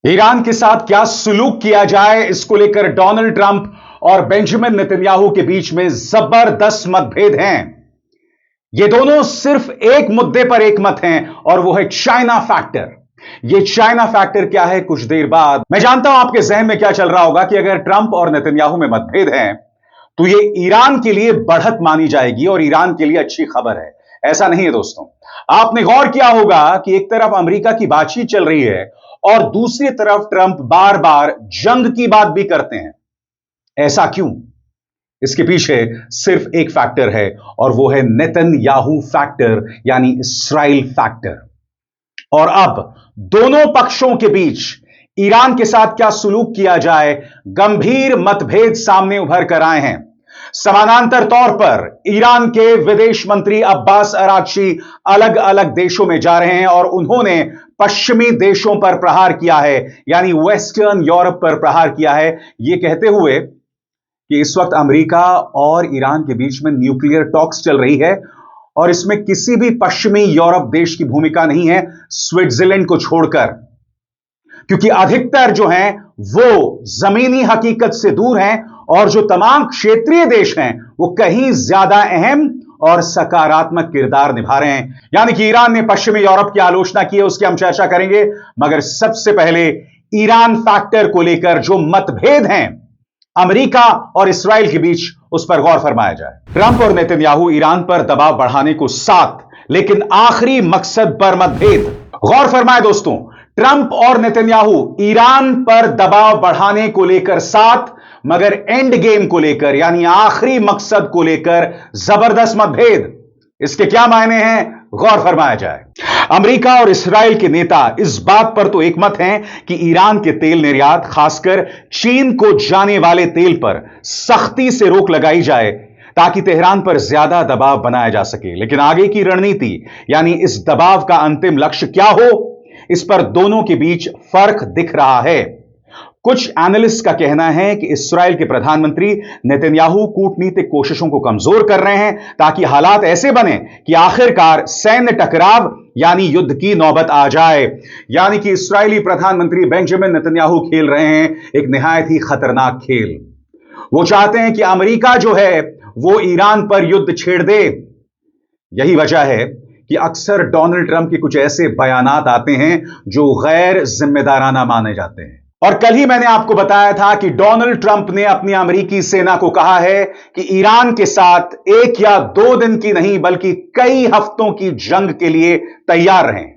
Iran के साथ क्या सुलूक किया जाए, इसको लेकर डोनाल्ड ट्रंप और बेंजामिन नेतन्याहू के बीच में जबरदस्त मतभेद हैं। ये दोनों सिर्फ एक मुद्दे पर एक मत हैं और वो है चाइना फैक्टर। ये चाइना फैक्टर क्या है, कुछ देर बाद मैं जानता हूं आपके जहन में क्या चल रहा होगा कि अगर ट्रंप और नेतन्याहू में मतभेद हैं तो ये ईरान के लिए बढ़त मानी जाएगी और ईरान के लिए अच्छी खबर है। ऐसा नहीं है दोस्तों। आपने गौर किया होगा कि एक तरफ अमेरिका की बातचीत चल रही है और दूसरी तरफ ट्रंप बार बार जंग की बात भी करते हैं। ऐसा क्यों? इसके पीछे सिर्फ एक फैक्टर है और वो है नेतन्याहू फैक्टर, यानी इस्राइल फैक्टर। और अब दोनों पक्षों के बीच ईरान के साथ क्या सुलूक किया जाए, गंभीर मतभेद सामने उभर कर आए हैं। समानांतर तौर पर ईरान के विदेश मंत्री अब्बास अरागची अलग अलग देशों में जा रहे हैं और उन्होंने पश्चिमी देशों पर प्रहार किया है, यानी वेस्टर्न यूरोप पर प्रहार किया है, यह कहते हुए कि इस वक्त अमेरिका और ईरान के बीच में न्यूक्लियर टॉक्स चल रही है और इसमें किसी भी पश्चिमी यूरोप देश की भूमिका नहीं है, स्विट्जरलैंड को छोड़कर, क्योंकि अधिकतर जो हैं वो जमीनी हकीकत से दूर हैं और जो तमाम क्षेत्रीय देश हैं वो कहीं ज्यादा अहम और सकारात्मक किरदार निभा रहे हैं। यानी कि ईरान ने पश्चिमी यूरोप की आलोचना की है, उसकी हम चर्चा करेंगे, मगर सबसे पहले ईरान फैक्टर को लेकर जो मतभेद हैं अमेरिका और इस्राइल के बीच, उस पर गौर फरमाया जाए। ट्रंप और नेतन्याहू ईरान पर दबाव बढ़ाने को साथ, लेकिन आखिरी मकसद पर मतभेद। गौर फरमाए दोस्तों, ट्रंप और नेतन्याहू ईरान पर दबाव बढ़ाने को लेकर साथ, मगर एंड गेम को लेकर, यानी आखिरी मकसद को लेकर जबरदस्त मतभेद। इसके क्या मायने हैं, गौर फरमाया जाए। अमेरिका और इस्राइल के नेता इस बात पर तो एकमत हैं कि ईरान के तेल निर्यात, खासकर चीन को जाने वाले तेल पर सख्ती से रोक लगाई जाए ताकि तेहरान पर ज्यादा दबाव बनाया जा सके। लेकिन आगे की रणनीति, यानी इस दबाव का अंतिम लक्ष्य क्या हो, इस पर दोनों के बीच फर्क दिख रहा है। कुछ एनालिस्ट का कहना है कि इस्राइल के प्रधानमंत्री नेतन्याहू कूटनीतिक कोशिशों को कमजोर कर रहे हैं ताकि हालात ऐसे बने कि आखिरकार सैन्य टकराव यानी युद्ध की नौबत आ जाए। यानी कि इस्राइली प्रधानमंत्री बेंजामिन नेतन्याहू खेल रहे हैं एक निहायत ही खतरनाक खेल। वो चाहते हैं कि अमेरिका जो है वो ईरान पर युद्ध छेड़ दे। यही वजह है कि अक्सर डोनाल्ड ट्रंप के कुछ ऐसे बयानात आते हैं जो गैर जिम्मेदाराना माने जाते हैं। और कल ही मैंने आपको बताया था कि डोनाल्ड ट्रंप ने अपनी अमेरिकी सेना को कहा है कि ईरान के साथ 1 या 2 दिन की नहीं बल्कि कई हफ्तों की जंग के लिए तैयार रहें।